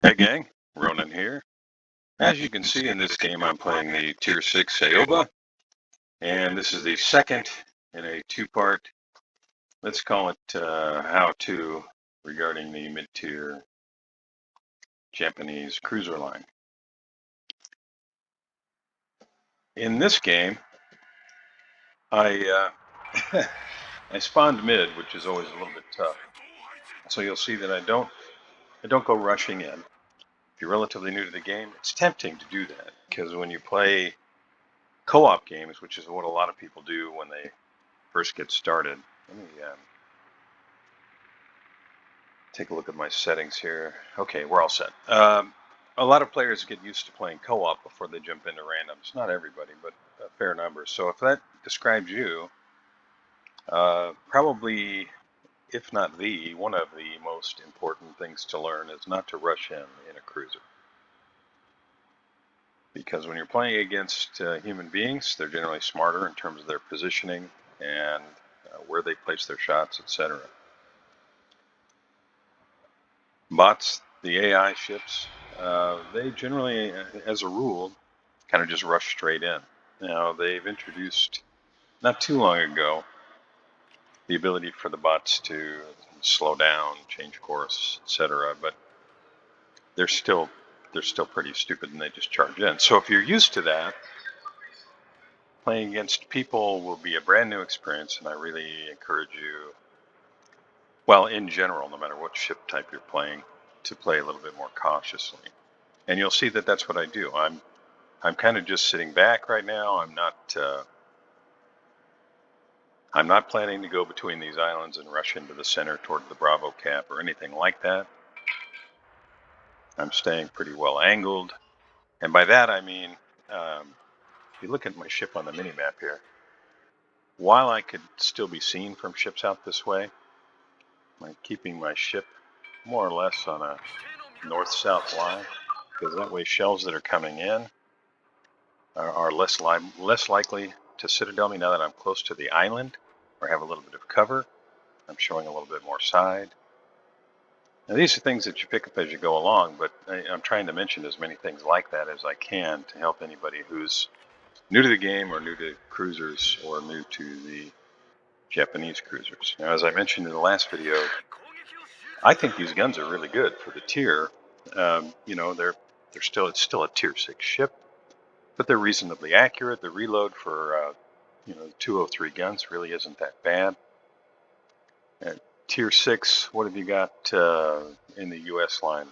Hey gang, Ronan here. As you can see in this game, I'm playing the Tier 6 Aoba, and this is the second in a two-part, let's call it how-to regarding the mid-tier Japanese cruiser line. In this game, I I spawned mid, which is always a little bit tough. So you'll see that I don't go rushing in. If you're relatively new to the game, it's tempting to do that because when you play co-op games, which is what a lot of people do when they first get started. Let me take a look at my settings here. Okay, we're all set. A lot of players get used to playing co-op before they jump into randoms. Not everybody, but a fair number. So if that describes you, probably, if not one of the most important things to learn is not to rush in a cruiser. Because when you're playing against human beings, they're generally smarter in terms of their positioning and where they place their shots, etc. Bots, the AI ships, they generally, as a rule, kind of just rush straight in. Now, they've introduced, not too long ago, the ability for the bots to slow down, change course, etc. But they're still pretty stupid and they just charge in. So if you're used to that, playing against people will be a brand new experience, and I really encourage you, well, in general, no matter what ship type you're playing, to play a little bit more cautiously. And you'll see that that's what I do. I'm kind of just sitting back right now. I'm not planning to go between these islands and rush into the center toward the Bravo cap or anything like that. I'm staying pretty well angled. And by that I mean, if you look at my ship on the mini-map here, while I could still be seen from ships out this way, I'm keeping my ship more or less on a north-south line, because that way shells that are coming in are less likely to citadel me now that I'm close to the island or have a little bit of cover. I'm showing a little bit more side. Now these are things that you pick up as you go along, but I'm trying to mention as many things like that as I can to help anybody who's new to the game or new to cruisers or new to the Japanese cruisers. Now, as I mentioned in the last video, I think these guns are really good for the tier. You know, it's still a tier 6 ship, but they're reasonably accurate. The reload for 203 guns really isn't that bad. At tier 6, what have you got in the US line?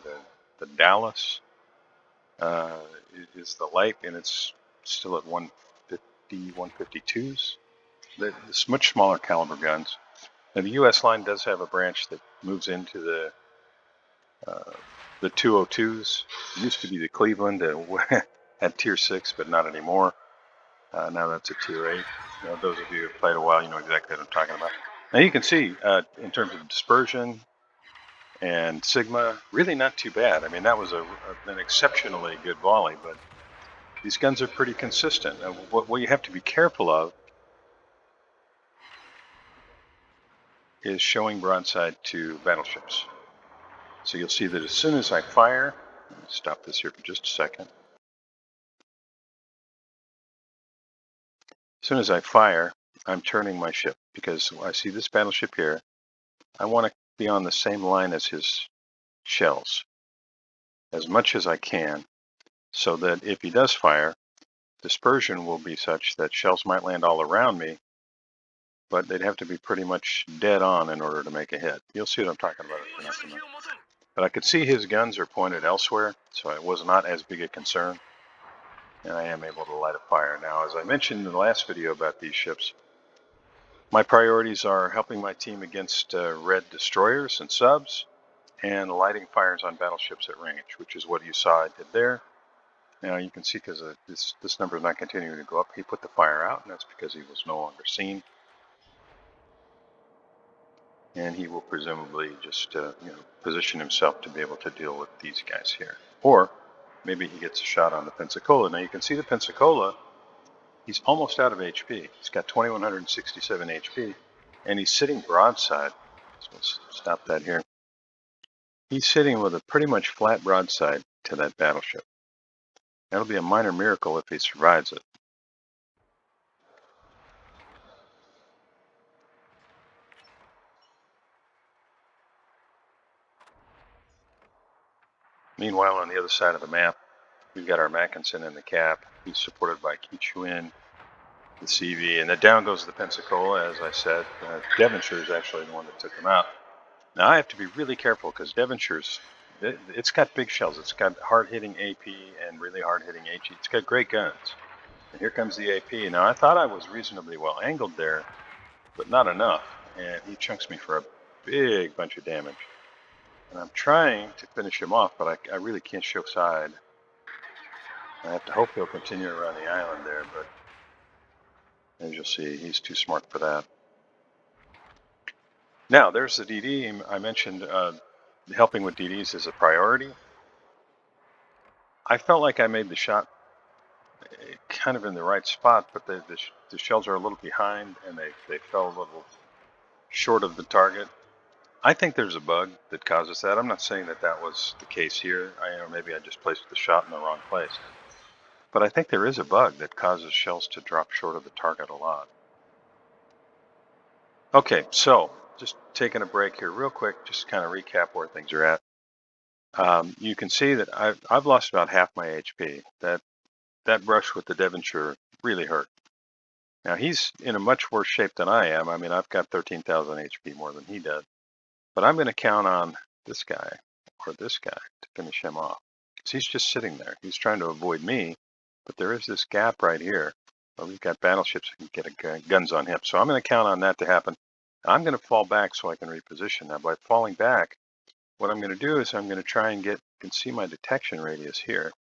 The Dallas is the light, and it's still at 150, 152s. It's much smaller caliber guns. Now the US line does have a branch that moves into the 202s. It used to be the Cleveland at tier 6, but not anymore. Now that's a tier 8. You know, those of you who have played a while, you know exactly what I'm talking about. Now you can see, in terms of dispersion and Sigma, really not too bad. I mean, that was an exceptionally good volley, but these guns are pretty consistent. What you have to be careful of is showing broadside to battleships. So you'll see that as soon as I fire, let me stop this here for just a second. As soon as I fire, I'm turning my ship, because I see this battleship here. I want to be on the same line as his shells as much as I can, so that if he does fire, dispersion will be such that shells might land all around me, but they'd have to be pretty much dead on in order to make a hit. You'll see what I'm talking about if you're not familiar. But I could see his guns are pointed elsewhere, so it was not as big a concern, and I am able to light a fire. Now, as I mentioned in the last video about these ships, my priorities are helping my team against red destroyers and subs, and lighting fires on battleships at range, which is what you saw I did there. Now you can see, because this number is not continuing to go up, he put the fire out, and that's because he was no longer seen. And he will presumably just position himself to be able to deal with these guys here. Or maybe he gets a shot on the Pensacola. Now you can see the Pensacola, he's almost out of HP. He's got 2167 HP, and he's sitting broadside. So let's stop that here. He's sitting with a pretty much flat broadside to that battleship. That'll be a minor miracle if he survives it. Meanwhile, on the other side of the map, we've got our Mackinson in the cap. He's supported by Kichuin, the CV, and then down goes the Pensacola, as I said. Devonshire is actually the one that took him out. Now, I have to be really careful because Devonshire's, it's got big shells. It's got hard-hitting AP and really hard-hitting HE. It's got great guns. And here comes the AP. Now, I thought I was reasonably well angled there, but not enough. And he chunks me for a big bunch of damage. And I'm trying to finish him off, but I really can't show side. I have to hope he'll continue around the island there, but as you'll see, he's too smart for that. Now, there's the DD. I mentioned helping with DDs is a priority. I felt like I made the shot kind of in the right spot, but the shells are a little behind, and they fell a little short of the target. I think there's a bug that causes that. I'm not saying that that was the case here. Maybe I just placed the shot in the wrong place. But I think there is a bug that causes shells to drop short of the target a lot. Okay, so just taking a break here real quick, just kind of recap where things are at. You can see that I've lost about half my HP. That brush with the Devonshire really hurt. Now he's in a much worse shape than I am. I mean, I've got 13,000 HP more than he does. But I'm going to count on this guy or this guy to finish him off. Because he's just sitting there. He's trying to avoid me. But there is this gap right here where we've got battleships that can get guns on him. So I'm going to count on that to happen. I'm going to fall back so I can reposition. Now, by falling back, what I'm going to do is I'm going to try and get, you can see my detection radius here.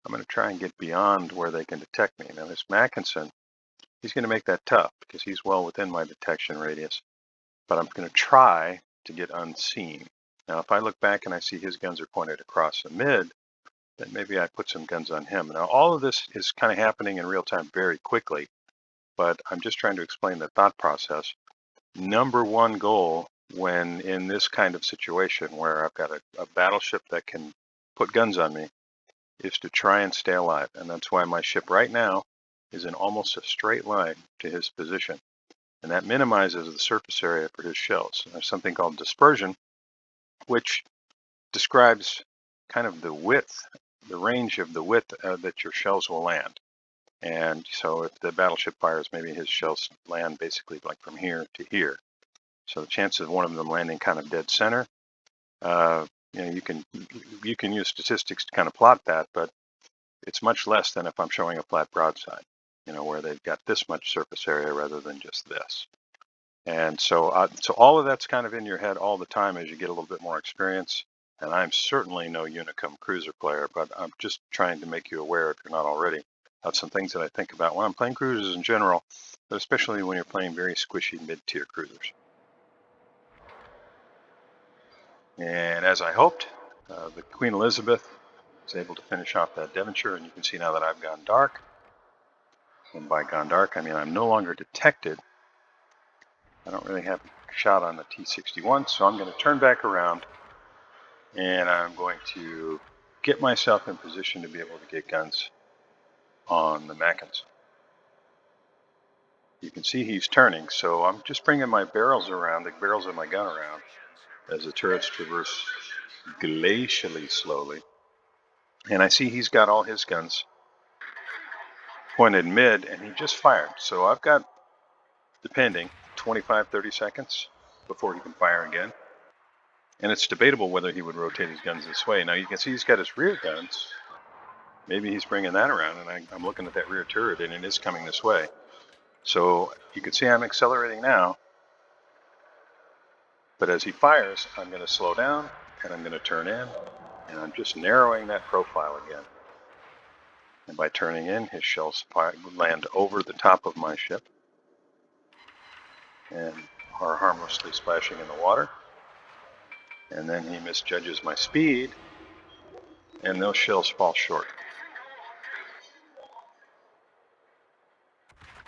I'm going to try and get beyond where they can detect me. Now, this Mackinson, he's going to make that tough because he's well within my detection radius. But I'm going to try to get unseen. Now, if I look back and I see his guns are pointed across the mid, then maybe I put some guns on him. Now, all of this is kind of happening in real time very quickly, but I'm just trying to explain the thought process. Number one goal when in this kind of situation where I've got a battleship that can put guns on me is to try and stay alive. And that's why my ship right now is in almost a straight line to his position. And that minimizes the surface area for his shells. There's something called dispersion, which describes kind of the width, the range of the width that your shells will land. And so if the battleship fires, maybe his shells land basically like from here to here. So the chances of one of them landing kind of dead center, you can use statistics to kind of plot that, but it's much less than if I'm showing a flat broadside, where they've got this much surface area rather than just this. And so all of that's kind of in your head all the time as you get a little bit more experience. And I'm certainly no Unicum cruiser player, but I'm just trying to make you aware, if you're not already, of some things that I think about when I'm playing cruisers in general, but especially when you're playing very squishy mid-tier cruisers. And as I hoped, the Queen Elizabeth was able to finish off that Devonshire, and you can see now that I've gone dark. And by gone dark, I mean I'm no longer detected. I don't really have a shot on the T-61, so I'm going to turn back around, and I'm going to get myself in position to be able to get guns on the Mackinson. You can see he's turning, so I'm just bringing my barrels around, the barrels of my gun around, as the turrets traverse glacially slowly. And I see he's got all his guns pointed mid, and he just fired. So I've got, depending, 25, 30 seconds before he can fire again. And it's debatable whether he would rotate his guns this way. Now you can see he's got his rear guns. Maybe he's bringing that around, and I'm looking at that rear turret, and it is coming this way. So you can see I'm accelerating now. But as he fires, I'm going to slow down, and I'm going to turn in, and I'm just narrowing that profile again. And by turning in, his shells land over the top of my ship and are harmlessly splashing in the water. And then he misjudges my speed, and those shells fall short.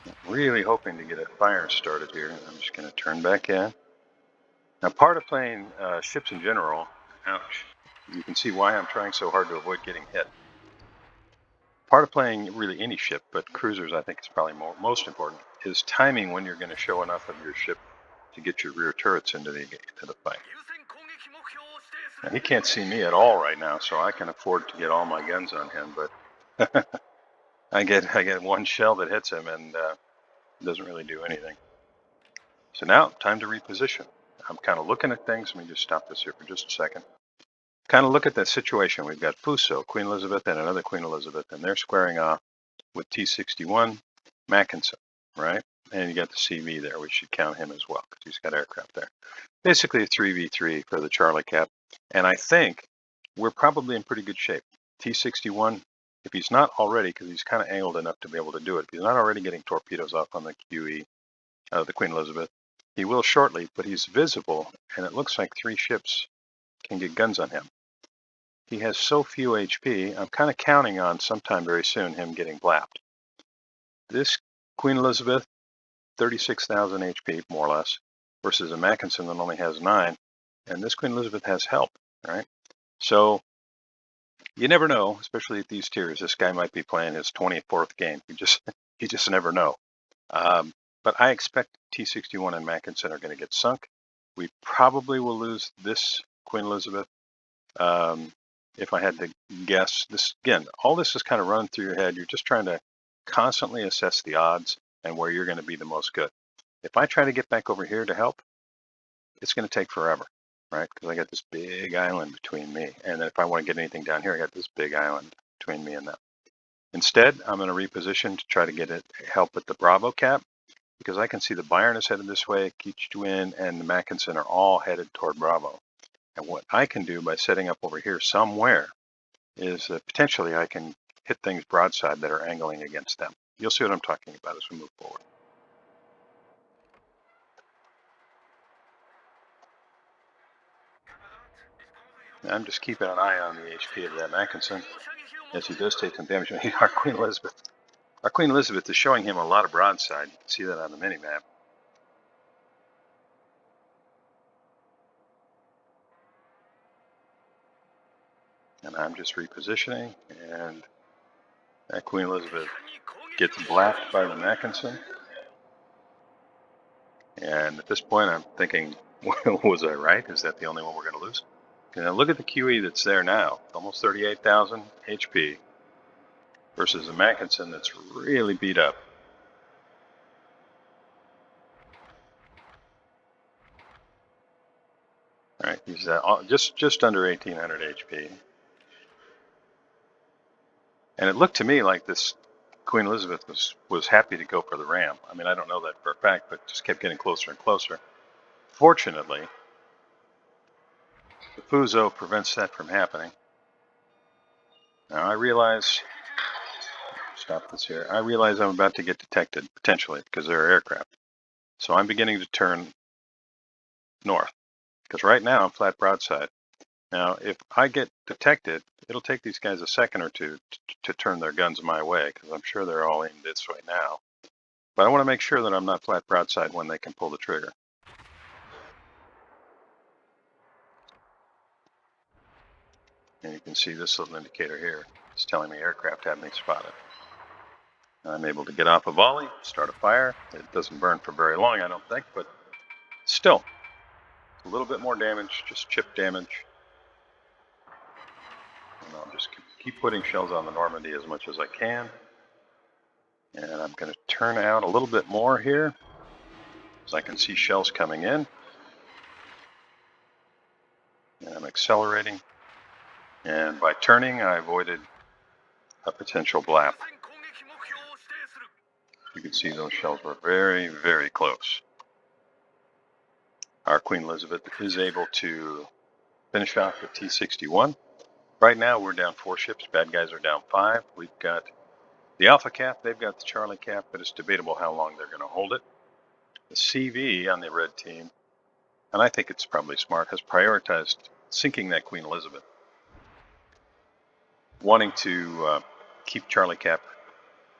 I'm really hoping to get a fire started here. I'm just going to turn back in. Now, part of playing ships in general Ouch. You can see why I'm trying so hard to avoid getting hit. Part of playing really any ship, but cruisers I think is probably most important, is timing when you're going to show enough of your ship to get your rear turrets into the fight. Now, he can't see me at all right now, so I can afford to get all my guns on him, but I get one shell that hits him and doesn't really do anything. So now, time to reposition. I'm kind of looking at things. Let me just stop this here for just a second. Kind of look at that situation. We've got Fuso, Queen Elizabeth, and another Queen Elizabeth, and they're squaring off with T-61 Mackinson, right? And you got the CV there. We should count him as well because he's got aircraft there. Basically a 3v3 for the Charlie Cap. And I think we're probably in pretty good shape. T-61, if he's not already, because he's kind of angled enough to be able to do it, if he's not already getting torpedoes off on the QE, the Queen Elizabeth, he will shortly, but he's visible, and it looks like 3 ships can get guns on him. He has so few HP, I'm kind of counting on sometime very soon him getting blapped. This Queen Elizabeth, 36,000 HP, more or less, versus a Mackinson that only has 9, and this Queen Elizabeth has help, right? So you never know, especially at these tiers. This guy might be playing his 24th game. You just never know. But I expect T-61 and Mackinson are going to get sunk. We probably will lose this Queen Elizabeth. If I had to guess, this again, all this is kind of running through your head. You're just trying to constantly assess the odds and where you're going to be the most good. If I try to get back over here to help, it's going to take forever, right? Because I got this big island between me. And then if I want to get anything down here, I got this big island between me and them. Instead, I'm going to reposition to try to get it help with the Bravo Cap, because I can see the Byron is headed this way, Keachwin and the Mackinson are all headed toward Bravo. And what I can do by setting up over here somewhere is potentially I can hit things broadside that are angling against them. You'll see what I'm talking about as we move forward. I'm just keeping an eye on the HP of that Mackinson as he does take some damage. Our Queen Elizabeth is showing him a lot of broadside. You can see that on the mini-map. And I'm just repositioning, and that Queen Elizabeth gets blacked by the Mackinson. And at this point, I'm thinking, was I right? Is that the only one we're going to lose? Now look at the QE that's there now, almost 38,000 HP versus a Mackinson that's really beat up. All right, he's just under 1,800 HP. And it looked to me like this Queen Elizabeth was happy to go for the ram. I mean, I don't know that for a fact, but just kept getting closer and closer. Fortunately, the Fuso prevents that from happening. Now I realize, stop this here, I realize I'm about to get detected, potentially, because there are aircraft. So I'm beginning to turn north, because right now I'm flat broadside. Now, if I get detected, it'll take these guys a second or two to turn their guns my way, because I'm sure they're all aimed this way now. But I want to make sure that I'm not flat broadside when they can pull the trigger. And you can see this little indicator here. It's telling me aircraft have me spotted. I'm able to get off a volley, start a fire. It doesn't burn for very long, I don't think, but still, a little bit more damage, just chip damage. And I'll just keep putting shells on the Normandy as much as I can. And I'm going to turn out a little bit more here, so I can see shells coming in. And I'm accelerating. And by turning, I avoided a potential blap. You can see those shells were very, very close. Our Queen Elizabeth is able to finish off with T-61. Right now, we're down 4 ships. Bad guys are down 5. We've got the Alpha Cap. They've got the Charlie Cap, but it's debatable how long they're going to hold it. The CV on the red team, and I think it's probably smart, has prioritized sinking that Queen Elizabeth, wanting to keep Charlie Cap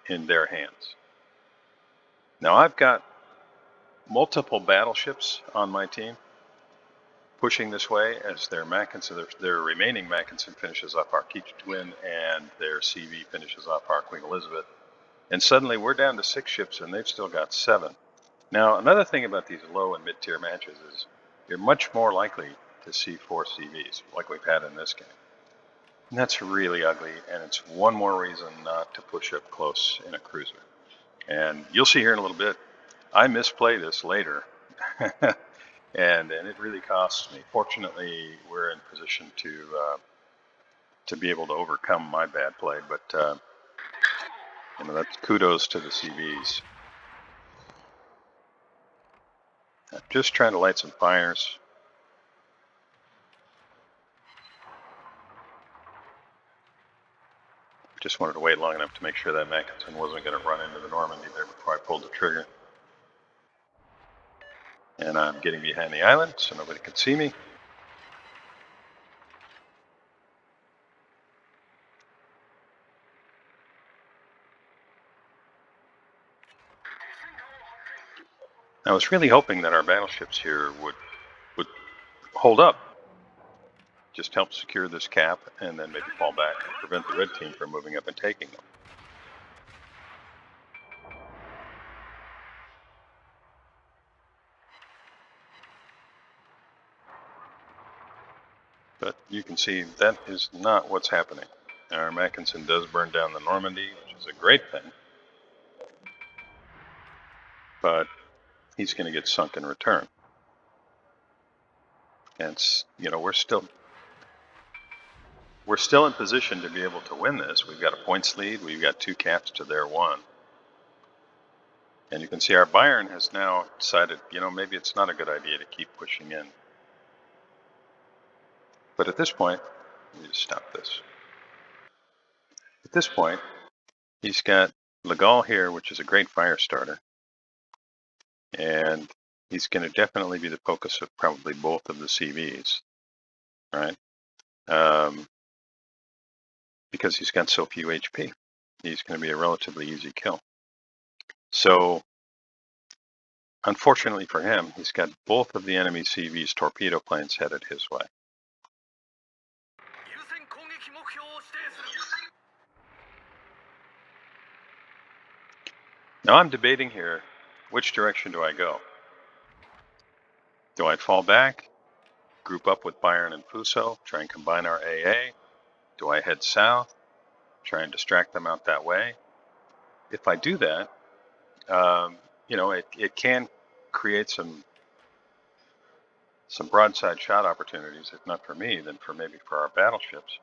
in their hands. Now, I've got multiple battleships on my team, pushing this way as their their remaining Mackinson finishes off our Keach Twin and their CV finishes off our Queen Elizabeth. And suddenly we're down to 6 ships and they've still got 7. Now, another thing about these low and mid-tier matches is you're much more likely to see 4 CVs like we've had in this game. And that's really ugly, and it's one more reason not to push up close in a cruiser. And you'll see here in a little bit, I misplay this later. And it really costs me. Fortunately, we're in position to be able to overcome my bad play, but that's kudos to the CVs. I'm just trying to light some fires. Just wanted to wait long enough to make sure that Mackinson wasn't going to run into the Normandy there before I pulled the trigger. And I'm getting behind the island so nobody can see me. I was really hoping that our battleships here would hold up, just help secure this cap, and then maybe fall back and prevent the red team from moving up and taking them. But you can see that is not what's happening. Our Mackinson does burn down the Normandy, which is a great thing, but he's going to get sunk in return. And we're still in position to be able to win this. We've got a points lead. We've got 2 caps to their 1. And you can see our Bayern has now decided, maybe it's not a good idea to keep pushing in. But at this point, let me just stop this. At this point, he's got Le Gaulle here, which is a great fire starter. And he's going to definitely be the focus of probably both of the CVs, right? Because he's got so few HP. He's going to be a relatively easy kill. So, unfortunately for him, he's got both of the enemy CV's torpedo planes headed his way. Now I'm debating here, which direction do I go? Do I fall back, group up with Bayern and Fuso, try and combine our AA? Do I head south, try and distract them out that way? If I do that, it can create some broadside shot opportunities, if not for me, then maybe for our battleships.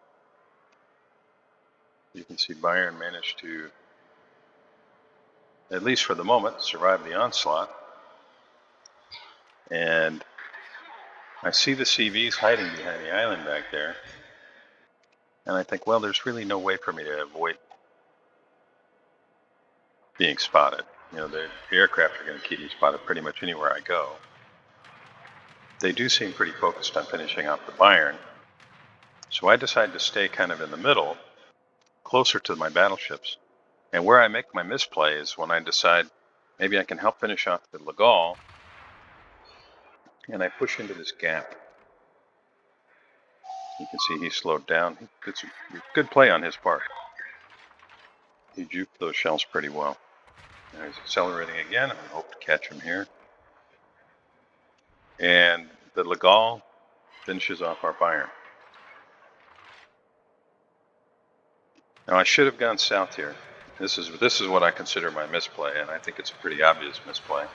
You can see Bayern managed to, at least for the moment, survive the onslaught. And I see the CVs hiding behind the island back there. And I think, well, there's really no way for me to avoid being spotted. The aircraft are going to keep me spotted pretty much anywhere I go. They do seem pretty focused on finishing off the Bayern. So I decide to stay kind of in the middle, closer to my battleships. And where I make my misplay is when I decide maybe I can help finish off the Le Gaulle, and I push into this gap. You can see he slowed down. It's a good play on his part. He juked those shells pretty well. Now he's accelerating again. I hope to catch him here. And the Le Gaulle finishes off our Bayern. Now I should have gone south here. This is what I consider my misplay, and I think it's a pretty obvious misplay.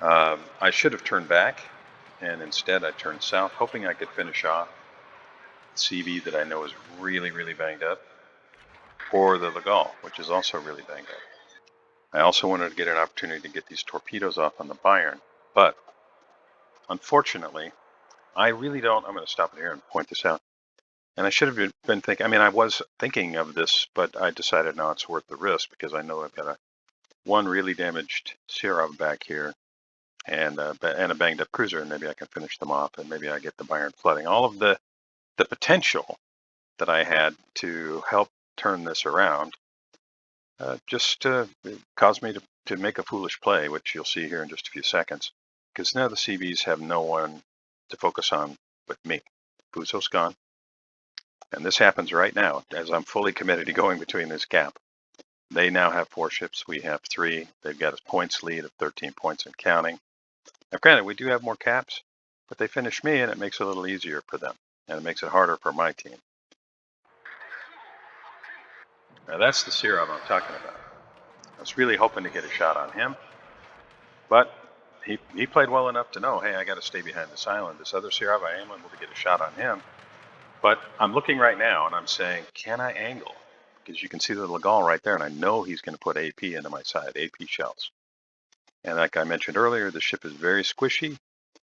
I should have turned back, and instead I turned south, hoping I could finish off CV that I know is really, really banged up, or the Le Gaulle, which is also really banged up. I also wanted to get an opportunity to get these torpedoes off on the Bayern, but unfortunately, I really don't. I'm going to stop it here and point this out. And I should have been thinking, I was thinking of this, but I decided now it's worth the risk because I know I've got one really damaged Sierra back here and a banged up cruiser, and maybe I can finish them off, and maybe I get the Bayern flooding. All of the potential that I had to help turn this around just caused me to make a foolish play, which you'll see here in just a few seconds, because now the CVs have no one to focus on with me. Fuso's gone. And this happens right now as I'm fully committed to going between this gap. They now have 4 ships. We have 3. They've got a points lead of 13 points and counting. Now, granted, we do have more caps, but they finish me, and it makes it a little easier for them, and it makes it harder for my team. Now, that's the Serum I'm talking about. I was really hoping to get a shot on him, but he played well enough to know, hey, I got to stay behind this island. This other Serum, I am able to get a shot on him. But I'm looking right now, and I'm saying, can I angle? Because you can see the Legal right there, and I know he's going to put AP into my side, AP shells. And like I mentioned earlier, the ship is very squishy,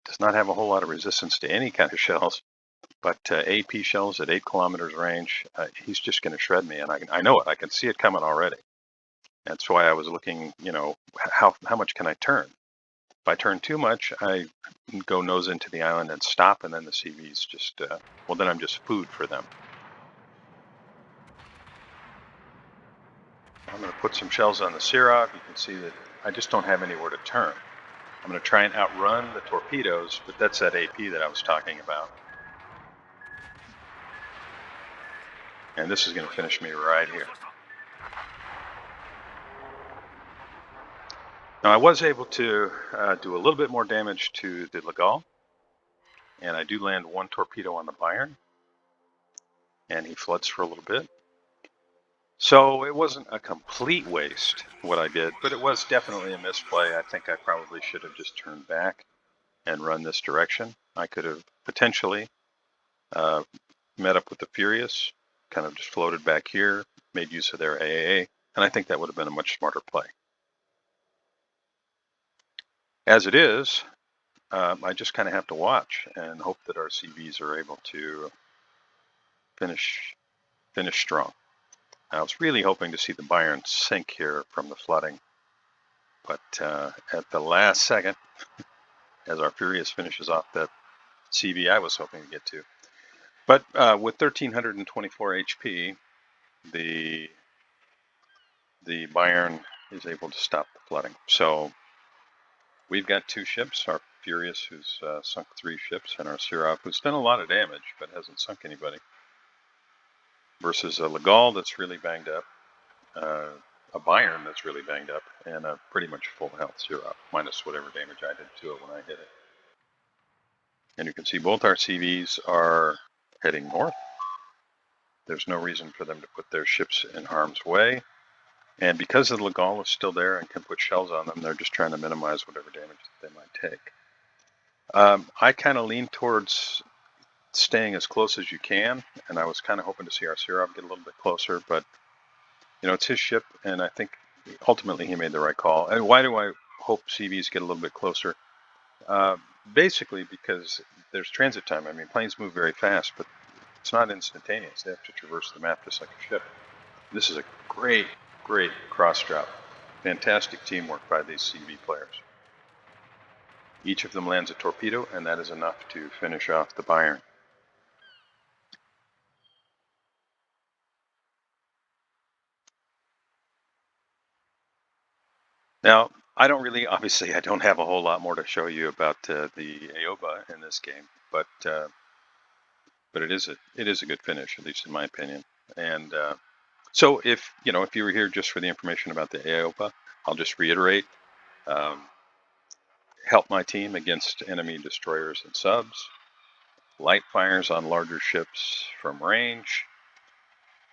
does not have a whole lot of resistance to any kind of shells, but AP shells at 8 kilometers range, he's just going to shred me, and I know it. I can see it coming already. That's why I was looking, how much can I turn? If I turn too much, I go nose into the island and stop, and then the CVs just, then I'm just food for them. I'm going to put some shells on the Sirov. You can see that I just don't have anywhere to turn. I'm going to try and outrun the torpedoes, but that's that AP that I was talking about. And this is going to finish me right here. Now, I was able to do a little bit more damage to the Legal, and I do land 1 torpedo on the Bayern, and he floods for a little bit. So it wasn't a complete waste what I did, but it was definitely a misplay. I think I probably should have just turned back and run this direction. I could have potentially met up with the Furious, kind of just floated back here, made use of their AAA, and I think that would have been a much smarter play. As it is, I just kind of have to watch and hope that our CVs are able to finish strong. I was really hoping to see the Bayern sink here from the flooding, but at the last second, as our Furious finishes off that CV I was hoping to get to. But with 1,324 HP, the Bayern is able to stop the flooding. So we've got 2 ships, our Furious, who's sunk 3 ships, and our Sirov, who's done a lot of damage but hasn't sunk anybody, versus a Legal that's really banged up, a Bayern that's really banged up, and a pretty much full health Sirov, minus whatever damage I did to it when I hit it. And you can see both our CVs are heading north. There's no reason for them to put their ships in harm's way. And because the Legal is still there and can put shells on them, they're just trying to minimize whatever damage they might take. I kind of lean towards staying as close as you can, and I was kind of hoping to see our Sirov get a little bit closer, but it's his ship, and I think ultimately he made the right call. And why do I hope CVs get a little bit closer? Basically because there's transit time. I mean, planes move very fast, but it's not instantaneous. They have to traverse the map just like a ship. This is a great cross drop. Fantastic teamwork by these CV players. Each of them lands a torpedo, and that is enough to finish off the Bayern. Now, I don't have a whole lot more to show you about the Aoba in this game, but it is a good finish, at least in my opinion. And so if you were here just for the information about the Aoba, I'll just reiterate. Help my team against enemy destroyers and subs, light fires on larger ships from range,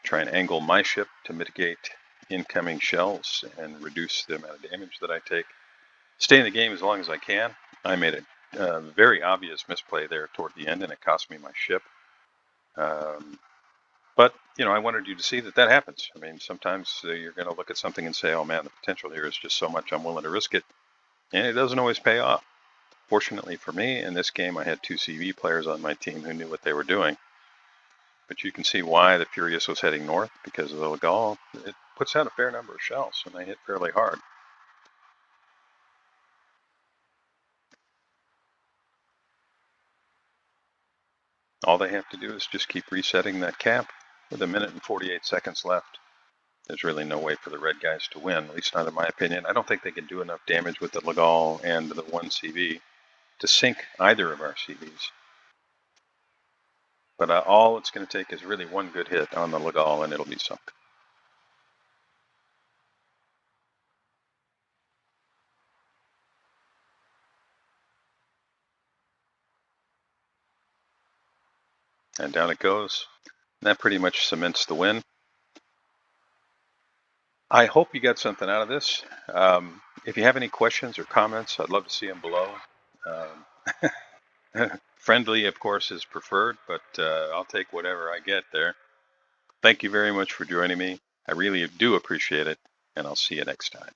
try and angle my ship to mitigate incoming shells and reduce the amount of damage that I take. Stay in the game as long as I can. I made a very obvious misplay there toward the end, and it cost me my ship. But I wanted you to see that happens. I mean, sometimes you're going to look at something and say, oh man, the potential here is just so much, I'm willing to risk it. And it doesn't always pay off. Fortunately for me, in this game, I had 2 CV players on my team who knew what they were doing. But you can see why the Furious was heading north, because of the Legal. It puts out a fair number of shells, and they hit fairly hard. All they have to do is just keep resetting that cap with 1 minute and 48 seconds left. There's really no way for the red guys to win, at least not in my opinion. I don't think they can do enough damage with the Legal and the 1 CV to sink either of our CVs. But all it's going to take is really one good hit on the Legal and it'll be sunk. And down it goes. And that pretty much cements the win. I hope you got something out of this. If you have any questions or comments, I'd love to see them below. Friendly, of course, is preferred, but I'll take whatever I get there. Thank you very much for joining me. I really do appreciate it, and I'll see you next time.